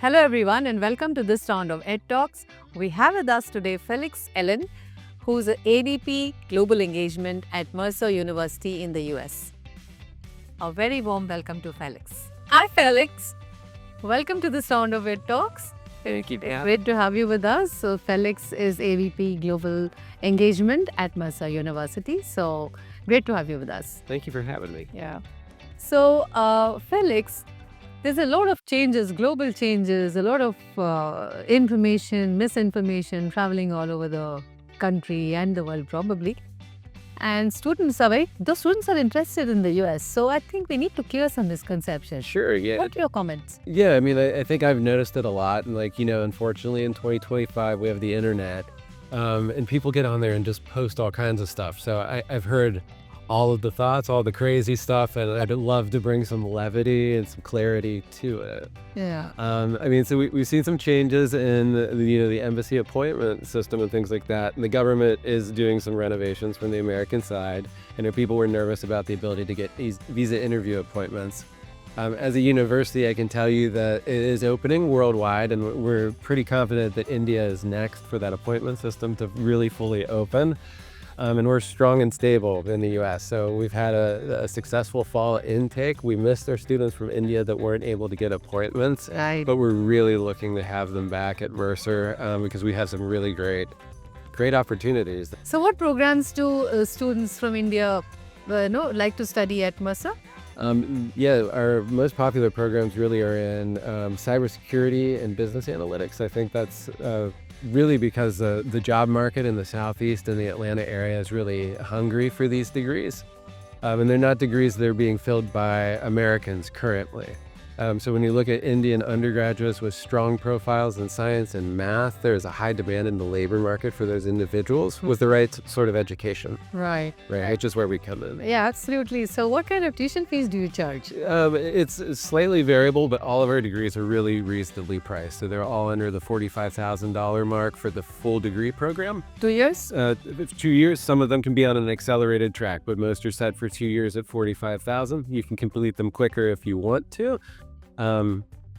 Hello everyone and welcome to this round of EdTalks. We have with us today Felix Jelen, who's an AVP Global Engagement at Mercer University in the US. A very warm welcome to Felix. Hi Felix. Welcome to this round of EdTalks. Thank you. Great to have you with us. So Felix is AVP Global Engagement at Mercer University. So great to have you with us. Thank you for having me. Yeah. So Felix, there's a lot of changes, global changes, a lot of information, misinformation traveling all over the country and the world probably. And students are interested in the US. So I think we need to clear some misconceptions. Sure, yeah. What are your comments? Yeah, I mean, I think I've noticed it a lot. And unfortunately in 2025, we have the internet and people get on there and just post all kinds of stuff. So I've heard all of the thoughts, all the crazy stuff, and I'd love to bring some levity and some clarity to it. Yeah. So we've seen some changes in the embassy appointment system and things like that. And the government is doing some renovations from the American side. And people were nervous about the ability to get visa interview appointments. As a university, I can tell you that it is opening worldwide, and we're pretty confident that India is next for that appointment system to really fully open. And we're strong and stable in the U.S. So we've had a successful fall intake. We missed our students from India that weren't able to get appointments, Right. but we're really looking to have them back at Mercer because we have some really great opportunities. So what programs do students from India like to study at Mercer? Our most popular programs really are in cybersecurity and business analytics. I think that's really because the job market in the Southeast and the Atlanta area is really hungry for these degrees. And they're not degrees that are being filled by Americans currently. So when you look at Indian undergraduates with strong profiles in science and math, there's a high demand in the labor market for those individuals with the right sort of education, Right. which is where we come in. Yeah, absolutely. So what kind of tuition fees do you charge? It's slightly variable, but all of our degrees are really reasonably priced. So they're all under the $45,000 mark for the full degree program. 2 years? 2 years, some of them can be on an accelerated track, but most are set for 2 years at $45,000. You can complete them quicker if you want to.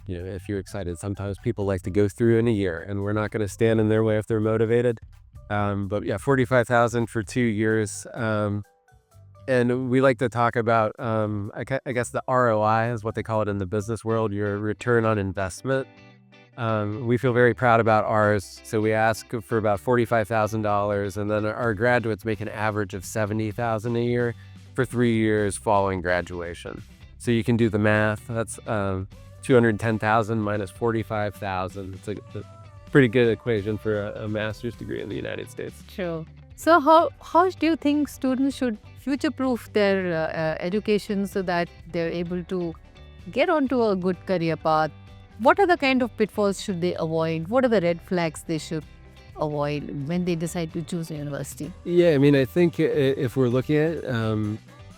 If you're excited, sometimes people like to go through in a year, and we're not going to stand in their way if they're motivated. But yeah, $45,000 for 2 years. And we like to talk about, I guess the ROI is what they call it in the business world, your return on investment. We feel very proud about ours. So we ask for about $45,000, and then our graduates make an average of $70,000 a year for 3 years following graduation. So you can do the math. That's $210,000 minus $45,000. It's a pretty good equation for a master's degree in the United States. True. So how do you think students should future-proof their education so that they're able to get onto a good career path? What are the kind of pitfalls should they avoid? What are the red flags they should avoid when they decide to choose a university? Yeah, I think if we're looking at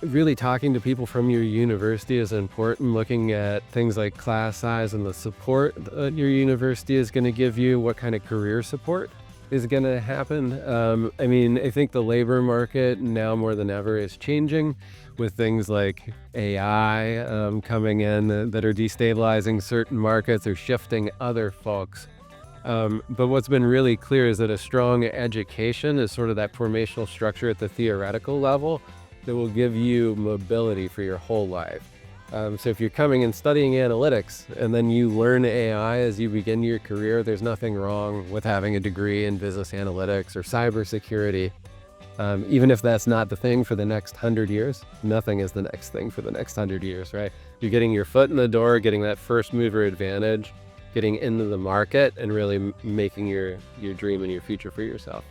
really talking to people from your university is important, looking at things like class size and the support that your university is going to give you, what kind of career support is going to happen. I think the labor market now more than ever is changing with things like AI coming in that are destabilizing certain markets or shifting other folks. But what's been really clear is that a strong education is sort of that formational structure at the theoretical level that will give you mobility for your whole life. So if you're coming and studying analytics and then you learn AI as you begin your career, there's nothing wrong with having a degree in business analytics or cybersecurity. Even if that's not the thing for the next 100 years, nothing is the next thing for the next 100 years, right? You're getting your foot in the door, getting that first mover advantage, getting into the market and really making your dream and your future for yourself.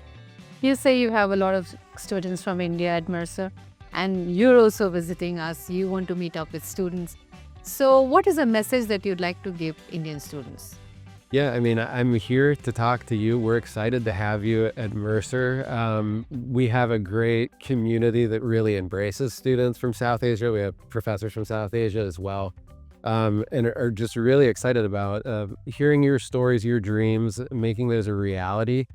You say you have a lot of students from India at Mercer, and you're also visiting us. You want to meet up with students. So what is a message that you'd like to give Indian students? Yeah, I'm here to talk to you. We're excited to have you at Mercer. We have a great community that really embraces students from South Asia. We have professors from South Asia as well, and are just really excited about hearing your stories, your dreams, making those a reality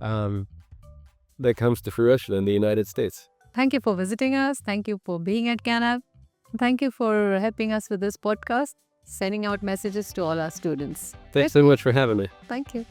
that comes to fruition in the United States. Thank you for visiting us. Thank you for being at Canam. Thank you for helping us with this podcast. sending out messages to all our students. Thanks so much for having me. Thank you.